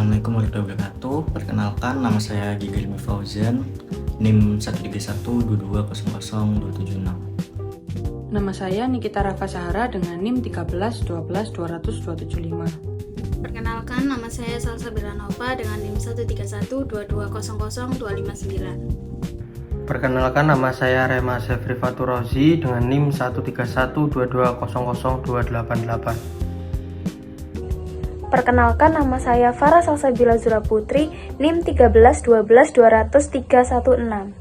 Assalamualaikum warahmatullahi wabarakatuh. Perkenalkan, nama saya Giga Ilmi Fauzan, NIM 13122000276. Nama saya Nikita Rafa Sahara dengan NIM 131212275. Perkenalkan, nama saya Salsa Biranova dengan NIM 13122000259. Perkenalkan, nama saya Rema Zefri Fatur Rozi dengan NIM 13122000288. Perkenalkan, nama saya Farah Salsabila Zura Putri, NIM 131210316.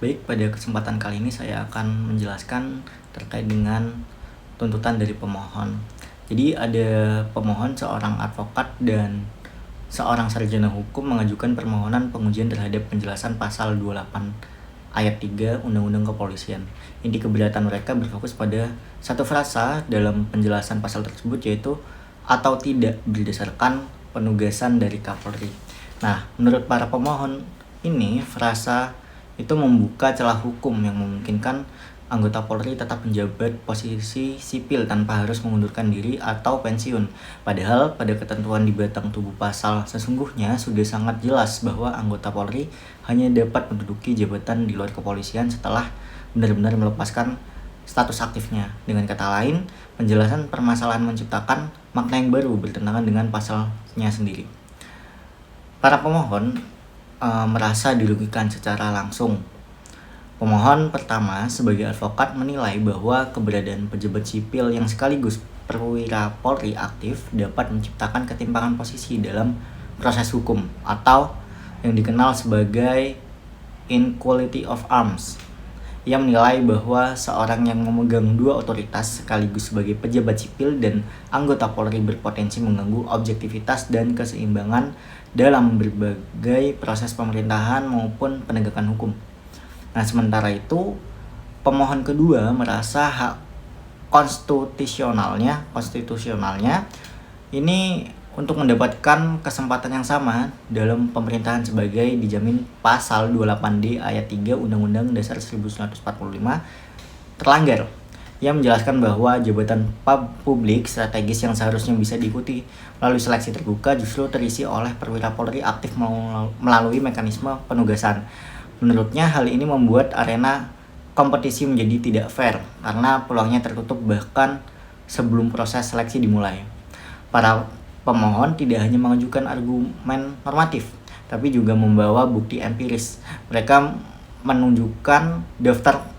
Baik, pada kesempatan kali ini saya akan menjelaskan terkait dengan tuntutan dari pemohon. Jadi ada pemohon, seorang advokat dan seorang sarjana hukum mengajukan permohonan pengujian terhadap penjelasan pasal 28 ayat 3 Undang-Undang Kepolisian. Inti keberatan mereka berfokus pada satu frasa dalam penjelasan pasal tersebut, yaitu atau tidak berdasarkan penugasan dari Kapolri. Nah, menurut para pemohon ini, frasa itu membuka celah hukum yang memungkinkan anggota Polri tetap menjabat posisi sipil tanpa harus mengundurkan diri atau pensiun. Padahal pada ketentuan di batang tubuh pasal sesungguhnya sudah sangat jelas bahwa anggota Polri hanya dapat menduduki jabatan di luar kepolisian setelah benar-benar melepaskan status aktifnya. Dengan kata lain, penjelasan permasalahan menciptakan makna yang baru bertentangan dengan pasalnya sendiri. Para pemohon merasa dirugikan secara langsung. Pemohon pertama sebagai advokat menilai bahwa keberadaan pejabat sipil yang sekaligus perwira Polri aktif dapat menciptakan ketimpangan posisi dalam proses hukum atau yang dikenal sebagai inequality of arms. Ia menilai bahwa seorang yang memegang dua otoritas sekaligus sebagai pejabat sipil dan anggota Polri berpotensi mengganggu objektivitas dan keseimbangan dalam berbagai proses pemerintahan maupun penegakan hukum. Nah, sementara itu, pemohon kedua merasa hak konstitusionalnya ini untuk mendapatkan kesempatan yang sama dalam pemerintahan sebagai dijamin pasal 28D ayat 3 Undang-Undang Dasar 1945 terlanggar. Ia menjelaskan bahwa jabatan publik strategis yang seharusnya bisa diikuti melalui seleksi terbuka justru terisi oleh perwira Polri aktif melalui mekanisme penugasan. Menurutnya hal ini membuat arena kompetisi menjadi tidak fair karena peluangnya tertutup bahkan sebelum proses seleksi dimulai. Para pemohon tidak hanya mengajukan argumen normatif, tapi juga membawa bukti empiris. Mereka menunjukkan daftar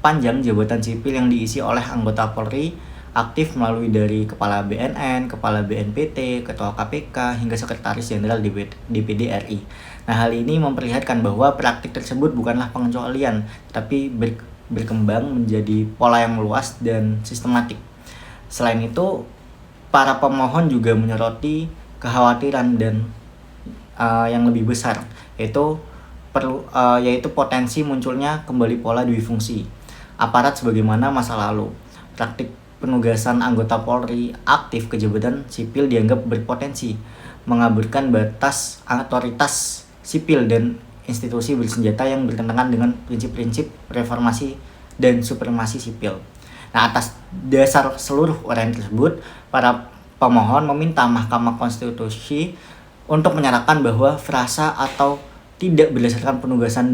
panjang jabatan sipil yang diisi oleh anggota Polri aktif melalui dari Kepala BNN, Kepala BNPT, Ketua KPK, hingga Sekretaris Jenderal DPD RI. Nah, hal ini memperlihatkan bahwa praktik tersebut bukanlah pengecualian, tapi berkembang menjadi pola yang meluas dan sistematik. Selain itu, para pemohon juga menyoroti kekhawatiran dan yang lebih besar, yaitu potensi munculnya kembali pola duifungsi aparat sebagaimana masa lalu. Praktik penugasan anggota Polri aktif ke jabatan sipil dianggap berpotensi mengaburkan batas otoritas sipil dan institusi bersenjata yang bertentangan dengan prinsip-prinsip reformasi dan supremasi sipil. Nah, atas dasar seluruh uraian tersebut, para pemohon meminta Mahkamah Konstitusi untuk menyatakan bahwa frasa atau tidak berdasarkan penugasan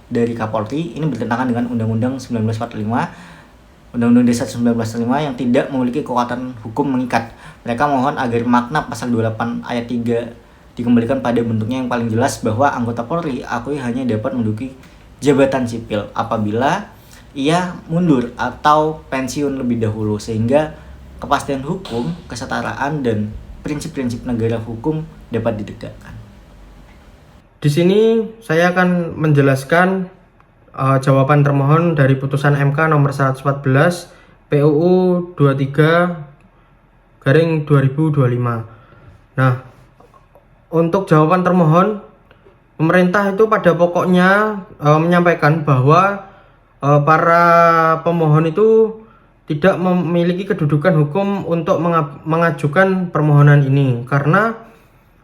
dari Kapolri ini bertentangan dengan Undang-Undang 1945, Undang-Undang Dasar 1945 yang tidak memiliki kekuatan hukum mengikat. Mereka mohon agar makna pasal 28 ayat 3 dikembalikan pada bentuknya yang paling jelas bahwa anggota Polri akui hanya dapat menduduki jabatan sipil apabila ia mundur atau pensiun lebih dahulu, sehingga kepastian hukum, kesetaraan, dan prinsip-prinsip negara hukum dapat ditegakkan. Di sini saya akan menjelaskan jawaban termohon dari putusan MK nomor 114 PUU 23/2025. Nah, untuk jawaban termohon, pemerintah itu pada pokoknya menyampaikan bahwa para pemohon itu tidak memiliki kedudukan hukum untuk mengajukan permohonan ini karena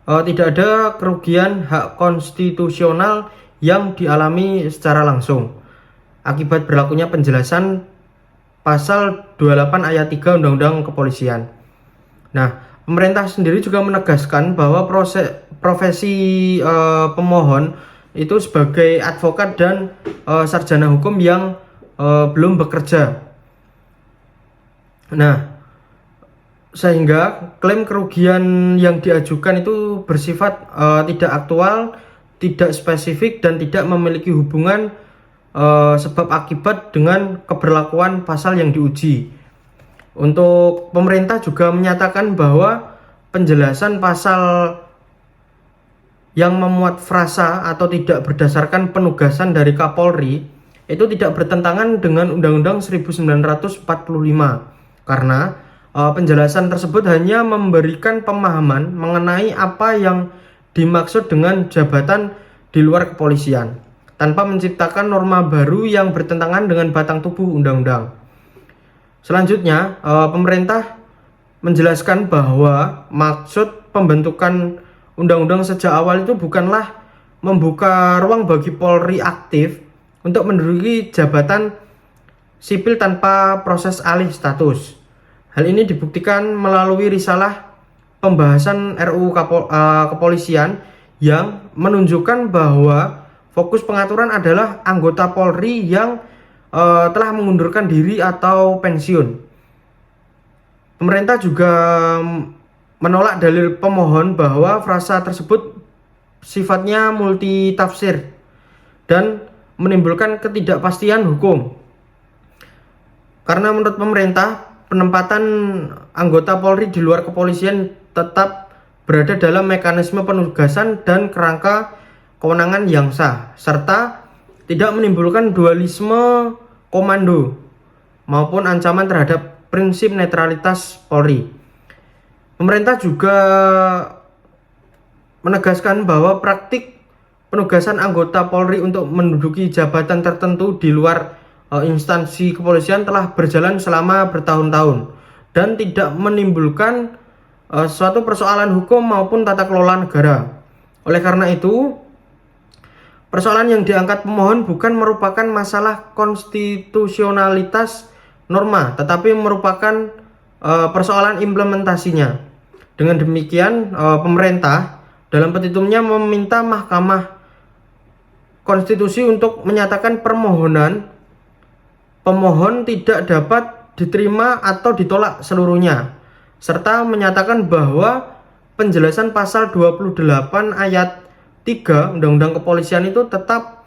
tidak ada kerugian hak konstitusional yang dialami secara langsung akibat berlakunya penjelasan pasal 28 ayat 3 Undang-Undang Kepolisian. Nah, pemerintah sendiri juga menegaskan bahwa profesi pemohon itu sebagai advokat dan sarjana hukum yang belum bekerja. Nah, sehingga klaim kerugian yang diajukan itu bersifat tidak aktual, tidak spesifik, dan tidak memiliki hubungan sebab akibat dengan keberlakuan pasal yang diuji. Untuk pemerintah juga menyatakan bahwa penjelasan pasal yang memuat frasa atau tidak berdasarkan penugasan dari Kapolri itu tidak bertentangan dengan Undang-Undang 1945 karena penjelasan tersebut hanya memberikan pemahaman mengenai apa yang dimaksud dengan jabatan di luar kepolisian tanpa menciptakan norma baru yang bertentangan dengan batang tubuh undang-undang. Selanjutnya, pemerintah menjelaskan bahwa maksud pembentukan undang-undang sejak awal itu bukanlah membuka ruang bagi Polri aktif untuk menduduki jabatan sipil tanpa proses alih status. Hal ini dibuktikan melalui risalah pembahasan RUU Kepolisian yang menunjukkan bahwa fokus pengaturan adalah anggota Polri yang telah mengundurkan diri atau pensiun. Pemerintah juga menolak dalil pemohon bahwa frasa tersebut sifatnya multitafsir dan menimbulkan ketidakpastian hukum. Karena menurut pemerintah, penempatan anggota Polri di luar kepolisian tetap berada dalam mekanisme penugasan dan kerangka kewenangan yang sah, serta tidak menimbulkan dualisme komando maupun ancaman terhadap prinsip netralitas Polri. Pemerintah juga menegaskan bahwa praktik penugasan anggota Polri untuk menduduki jabatan tertentu di luar instansi kepolisian telah berjalan selama bertahun-tahun dan tidak menimbulkan suatu persoalan hukum maupun tata kelola negara. Oleh karena itu, persoalan yang diangkat pemohon bukan merupakan masalah konstitusionalitas norma, tetapi merupakan persoalan implementasinya. Dengan demikian, pemerintah dalam petitumnya meminta Mahkamah Konstitusi untuk menyatakan permohonan pemohon tidak dapat diterima atau ditolak seluruhnya, serta menyatakan bahwa penjelasan pasal 28 ayat 3 Undang-Undang Kepolisian itu tetap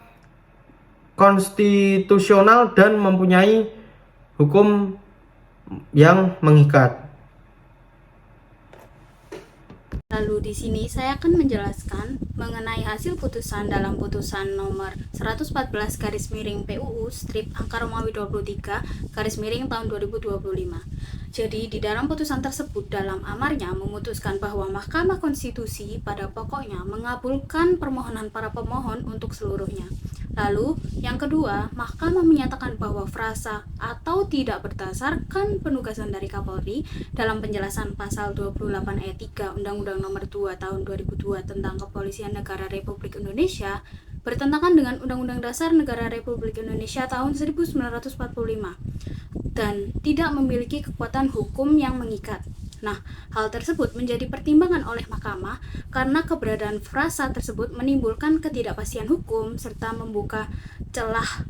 konstitusional dan mempunyai hukum yang mengikat. Lalu di sini saya akan menjelaskan mengenai hasil putusan dalam putusan nomor 114 garis miring PUU strip angka Romawi 23 garis miring tahun 2025. Jadi di dalam putusan tersebut dalam amarnya memutuskan bahwa Mahkamah Konstitusi pada pokoknya mengabulkan permohonan para pemohon untuk seluruhnya. Lalu yang kedua, Mahkamah menyatakan bahwa frasa atau tidak berdasarkan penugasan dari Kapolri dalam penjelasan pasal 28 ayat 3 Undang-Undang Nomor 2 Tahun 2002 tentang Kepolisian Negara Republik Indonesia bertentangan dengan Undang-Undang Dasar Negara Republik Indonesia tahun 1945 dan tidak memiliki kekuatan hukum yang mengikat. Nah, hal tersebut menjadi pertimbangan oleh Mahkamah karena keberadaan frasa tersebut menimbulkan ketidakpastian hukum serta membuka celah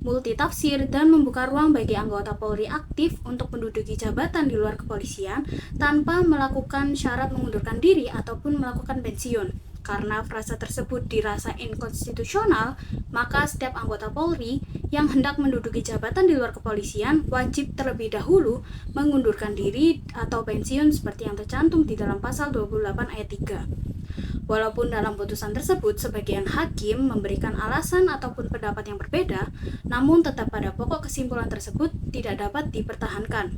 multitafsir dan membuka ruang bagi anggota Polri aktif untuk menduduki jabatan di luar kepolisian tanpa melakukan syarat mengundurkan diri ataupun melakukan pensiun. Karena frasa tersebut dirasa inkonstitusional, maka setiap anggota Polri yang hendak menduduki jabatan di luar kepolisian wajib terlebih dahulu mengundurkan diri atau pensiun seperti yang tercantum di dalam pasal 28 ayat 3. Walaupun dalam putusan tersebut sebagian hakim memberikan alasan ataupun pendapat yang berbeda, namun tetap pada pokok kesimpulan tersebut tidak dapat dipertahankan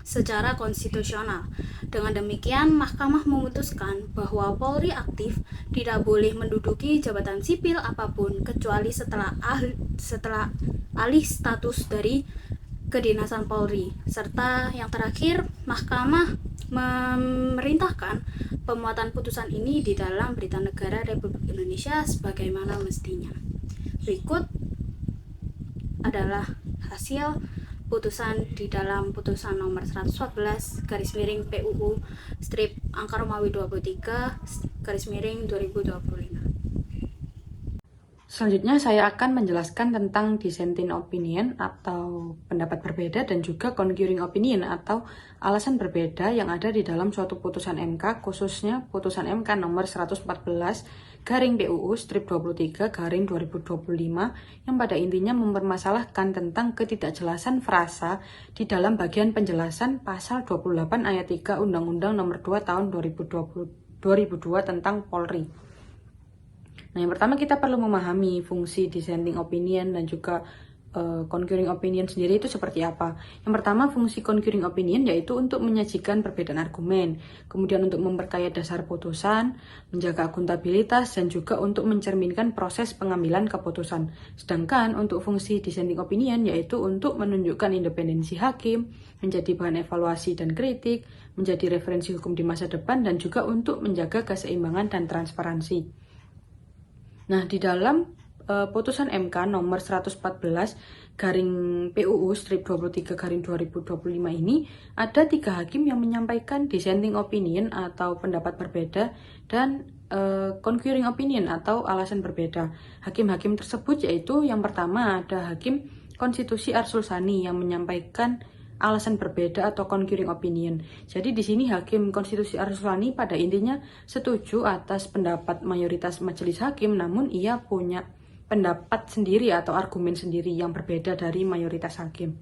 secara konstitusional. Dengan demikian, Mahkamah memutuskan bahwa Polri aktif tidak boleh menduduki jabatan sipil apapun kecuali setelah alih status dari kedinasan Polri. Serta yang terakhir, Mahkamah memerintahkan pemuatan putusan ini di dalam Berita Negara Republik Indonesia sebagaimana mestinya. Berikut adalah hasil putusan di dalam putusan nomor 114 garis miring PUU strip angka Romawi 23 garis miring 2025. Selanjutnya saya akan menjelaskan tentang dissenting opinion atau pendapat berbeda dan juga concurring opinion atau alasan berbeda yang ada di dalam suatu putusan MK, khususnya putusan MK nomor 114 garing PUU strip 23 garing 2025 yang pada intinya mempermasalahkan tentang ketidakjelasan frasa di dalam bagian penjelasan pasal 28 ayat 3 Undang-Undang nomor 2 tahun 2002 tentang Polri. Nah, yang pertama kita perlu memahami fungsi dissenting opinion dan juga concurring opinion sendiri itu seperti apa. Yang pertama, fungsi concurring opinion yaitu untuk menyajikan perbedaan argumen, kemudian untuk memperkaya dasar putusan, menjaga akuntabilitas, dan juga untuk mencerminkan proses pengambilan keputusan. Sedangkan untuk fungsi dissenting opinion yaitu untuk menunjukkan independensi hakim, menjadi bahan evaluasi dan kritik, menjadi referensi hukum di masa depan, dan juga untuk menjaga keseimbangan dan transparansi. Nah, di dalam putusan MK nomor 114 garing PUU strip 23 garing 2025 ini ada 3 hakim yang menyampaikan dissenting opinion atau pendapat berbeda dan concurring opinion atau alasan berbeda. Hakim-hakim tersebut yaitu yang pertama ada Hakim Konstitusi Arsul Sani yang menyampaikan alasan berbeda atau concurring opinion. Jadi di sini Hakim Konstitusi Arsul Sani pada intinya setuju atas pendapat mayoritas majelis hakim, namun ia punya pendapat sendiri atau argumen sendiri yang berbeda dari mayoritas hakim.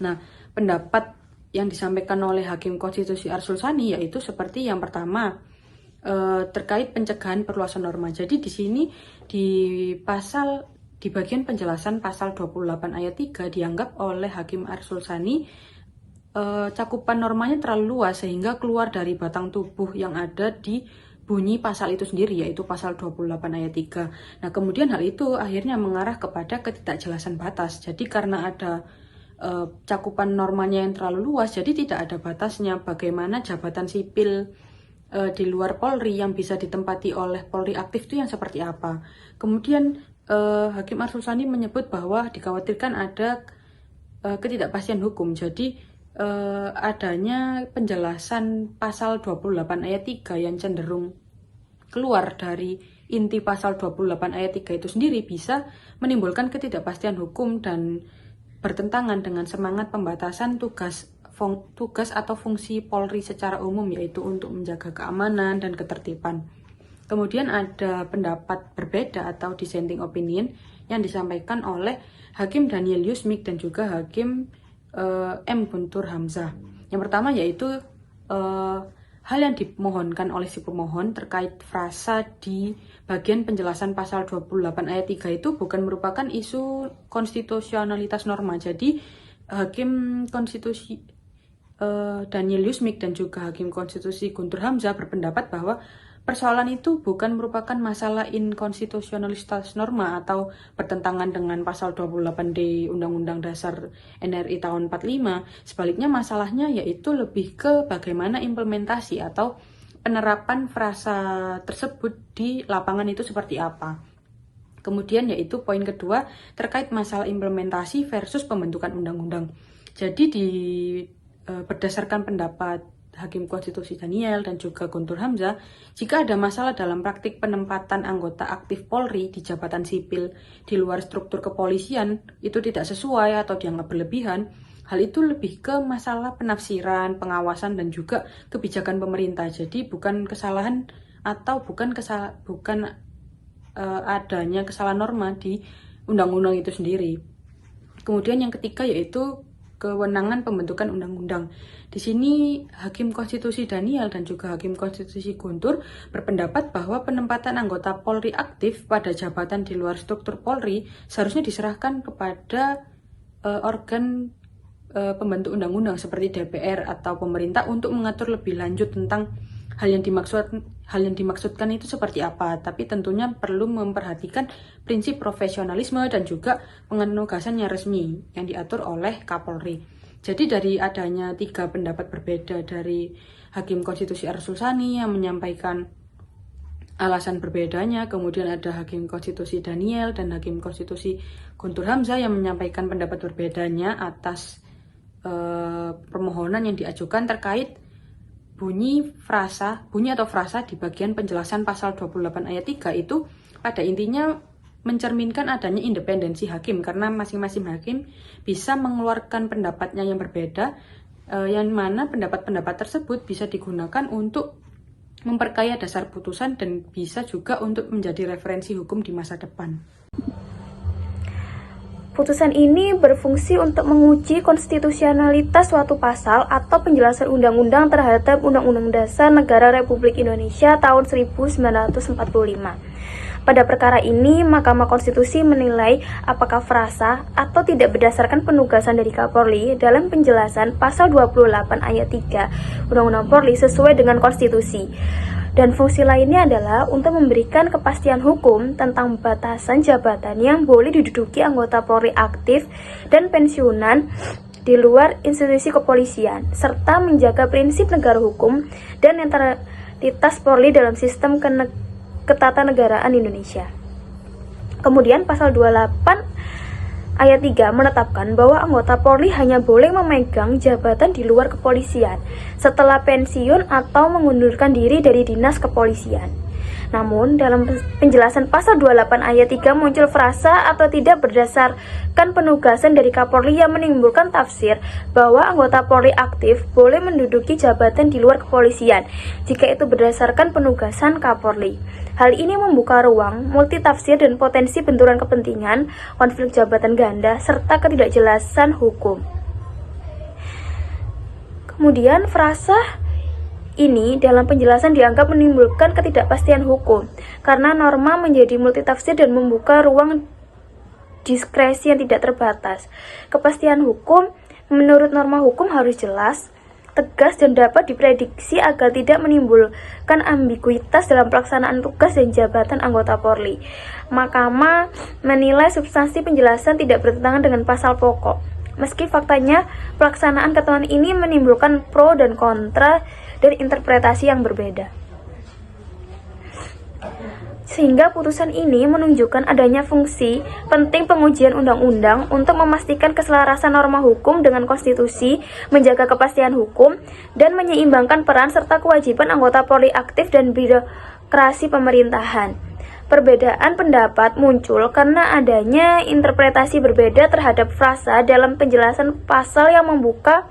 Nah, pendapat yang disampaikan oleh Hakim Konstitusi Arsul Sani yaitu seperti yang pertama terkait pencegahan perluasan norma. Jadi di sini di bagian penjelasan pasal 28 ayat 3 dianggap oleh Hakim Arsul Sani cakupan normanya terlalu luas sehingga keluar dari batang tubuh yang ada di bunyi pasal itu sendiri yaitu pasal 28 ayat 3. Nah, kemudian hal itu akhirnya mengarah kepada ketidakjelasan batas. Jadi karena ada cakupan normanya yang terlalu luas, jadi tidak ada batasnya bagaimana jabatan sipil di luar Polri yang bisa ditempati oleh Polri aktif itu yang seperti apa. Kemudian Hakim Arsul Sani menyebut bahwa dikhawatirkan ada ketidakpastian hukum. Jadi adanya penjelasan pasal 28 ayat 3 yang cenderung keluar dari inti pasal 28 ayat 3 itu sendiri bisa menimbulkan ketidakpastian hukum dan bertentangan dengan semangat pembatasan tugas atau fungsi Polri secara umum yaitu untuk menjaga keamanan dan ketertiban. Kemudian ada pendapat berbeda atau dissenting opinion yang disampaikan oleh Hakim Daniel Yusmik dan juga Hakim M. Guntur Hamzah. Yang pertama yaitu hal yang dimohonkan oleh si pemohon terkait frasa di bagian penjelasan pasal 28 ayat 3 itu bukan merupakan isu konstitusionalitas norma. Jadi Hakim Konstitusi Daniel Yusmik dan juga Hakim Konstitusi Guntur Hamzah berpendapat bahwa persoalan itu bukan merupakan masalah inkonstitusionalitas norma atau bertentangan dengan pasal 28D Undang-Undang Dasar NRI tahun 45. Sebaliknya masalahnya yaitu lebih ke bagaimana implementasi atau penerapan frasa tersebut di lapangan itu seperti apa. Kemudian yaitu poin kedua terkait masalah implementasi versus pembentukan undang-undang. Jadi berdasarkan pendapat Hakim Konstitusi Daniel dan juga Guntur Hamzah, jika ada masalah dalam praktik penempatan anggota aktif Polri di jabatan sipil di luar struktur kepolisian itu tidak sesuai atau dianggap berlebihan, hal itu lebih ke masalah penafsiran, pengawasan dan juga kebijakan pemerintah. Jadi bukan kesalahan atau bukan adanya kesalahan norma di undang-undang itu sendiri. Kemudian yang ketiga yaitu kewenangan pembentukan undang-undang. Di sini Hakim Konstitusi Daniel dan juga Hakim Konstitusi Guntur berpendapat bahwa penempatan anggota Polri aktif pada jabatan di luar struktur Polri seharusnya diserahkan kepada organ pembentuk undang-undang seperti DPR atau pemerintah untuk mengatur lebih lanjut tentang hal yang dimaksudkan itu seperti apa, tapi tentunya perlu memperhatikan prinsip profesionalisme dan juga penugasan yang resmi yang diatur oleh Kapolri. Jadi dari adanya 3 pendapat berbeda dari Hakim Konstitusi Arsul Sani yang menyampaikan alasan berbedanya. Kemudian ada Hakim Konstitusi Daniel dan Hakim Konstitusi Guntur Hamzah yang menyampaikan pendapat berbedanya atas permohonan yang diajukan terkait bunyi atau frasa di bagian penjelasan pasal 28 ayat 3 itu pada intinya mencerminkan adanya independensi hakim, karena masing-masing hakim bisa mengeluarkan pendapatnya yang berbeda, yang mana pendapat-pendapat tersebut bisa digunakan untuk memperkaya dasar putusan dan bisa juga untuk menjadi referensi hukum di masa depan. Putusan ini berfungsi untuk menguji konstitusionalitas suatu pasal atau penjelasan undang-undang terhadap Undang-Undang Dasar Negara Republik Indonesia tahun 1945. Pada perkara ini, Mahkamah Konstitusi menilai apakah frasa atau tidak berdasarkan penugasan dari Kapolri dalam penjelasan pasal 28 ayat 3 Undang-Undang Polri sesuai dengan konstitusi. Dan fungsi lainnya adalah untuk memberikan kepastian hukum tentang batasan jabatan yang boleh diduduki anggota Polri aktif dan pensiunan di luar institusi kepolisian, serta menjaga prinsip negara hukum dan netralitas Polri dalam sistem ketatanegaraan Indonesia. Kemudian pasal 28 ayat 3 menetapkan bahwa anggota Polri hanya boleh memegang jabatan di luar kepolisian setelah pensiun atau mengundurkan diri dari dinas kepolisian. Namun, dalam penjelasan pasal 28 ayat 3 muncul frasa atau tidak berdasarkan penugasan dari Kapolri yang menimbulkan tafsir bahwa anggota Polri aktif boleh menduduki jabatan di luar kepolisian jika itu berdasarkan penugasan Kapolri. Hal ini membuka ruang multitafsir dan potensi benturan kepentingan, konflik jabatan ganda, serta ketidakjelasan hukum. Kemudian, frasa ini dalam penjelasan dianggap menimbulkan ketidakpastian hukum karena norma menjadi multitafsir dan membuka ruang diskresi yang tidak terbatas. Kepastian hukum menurut norma hukum harus jelas, tegas, dan dapat diprediksi agar tidak menimbulkan ambiguitas dalam pelaksanaan tugas dan jabatan anggota Polri. Mahkamah menilai substansi penjelasan tidak bertentangan dengan pasal pokok. Meski faktanya pelaksanaan ketentuan ini menimbulkan pro dan kontra dan interpretasi yang berbeda. Sehingga putusan ini menunjukkan adanya fungsi penting pengujian undang-undang untuk memastikan keselarasan norma hukum dengan konstitusi, menjaga kepastian hukum, dan menyeimbangkan peran serta kewajiban anggota Polri aktif dan birokrasi pemerintahan. Perbedaan pendapat muncul karena adanya interpretasi berbeda terhadap frasa dalam penjelasan pasal yang membuka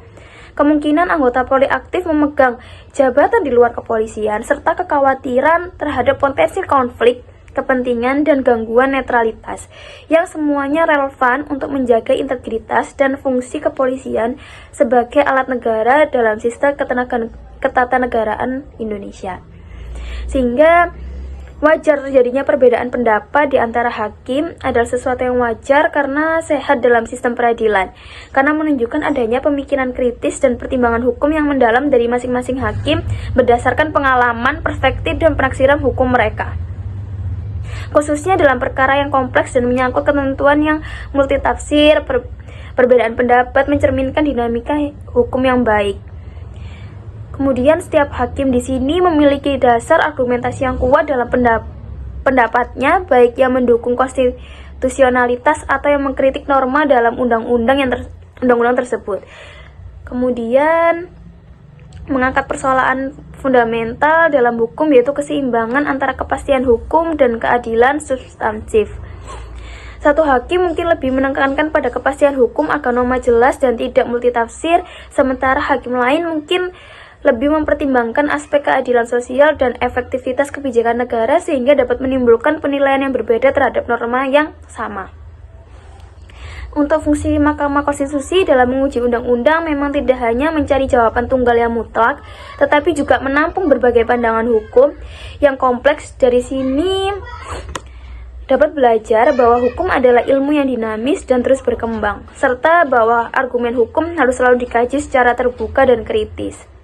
kemungkinan anggota Polri aktif memegang jabatan di luar kepolisian, serta kekhawatiran terhadap potensi konflik kepentingan dan gangguan netralitas, yang semuanya relevan untuk menjaga integritas dan fungsi kepolisian sebagai alat negara dalam sistem ketatanegaraan Indonesia. Sehingga wajar terjadinya perbedaan pendapat di antara hakim adalah sesuatu yang wajar karena sehat dalam sistem peradilan, karena menunjukkan adanya pemikiran kritis dan pertimbangan hukum yang mendalam dari masing-masing hakim berdasarkan pengalaman, perspektif, dan penaksiran hukum mereka. Khususnya dalam perkara yang kompleks dan menyangkut ketentuan yang multitafsir, perbedaan pendapat mencerminkan dinamika hukum yang baik. Kemudian setiap hakim di sini memiliki dasar argumentasi yang kuat dalam pendapatnya, baik yang mendukung konstitusionalitas atau yang mengkritik norma dalam undang-undang tersebut. Kemudian mengangkat persoalan fundamental dalam hukum, yaitu keseimbangan antara kepastian hukum dan keadilan substantif. Satu hakim mungkin lebih menekankan pada kepastian hukum agar norma jelas dan tidak multitafsir, sementara hakim lain mungkin lebih mempertimbangkan aspek keadilan sosial dan efektivitas kebijakan negara sehingga dapat menimbulkan penilaian yang berbeda terhadap norma yang sama. Untuk fungsi Mahkamah Konstitusi dalam menguji undang-undang memang tidak hanya mencari jawaban tunggal yang mutlak, tetapi juga menampung berbagai pandangan hukum yang kompleks. Dari sini dapat belajar bahwa hukum adalah ilmu yang dinamis dan terus berkembang, serta bahwa argumen hukum harus selalu dikaji secara terbuka dan kritis.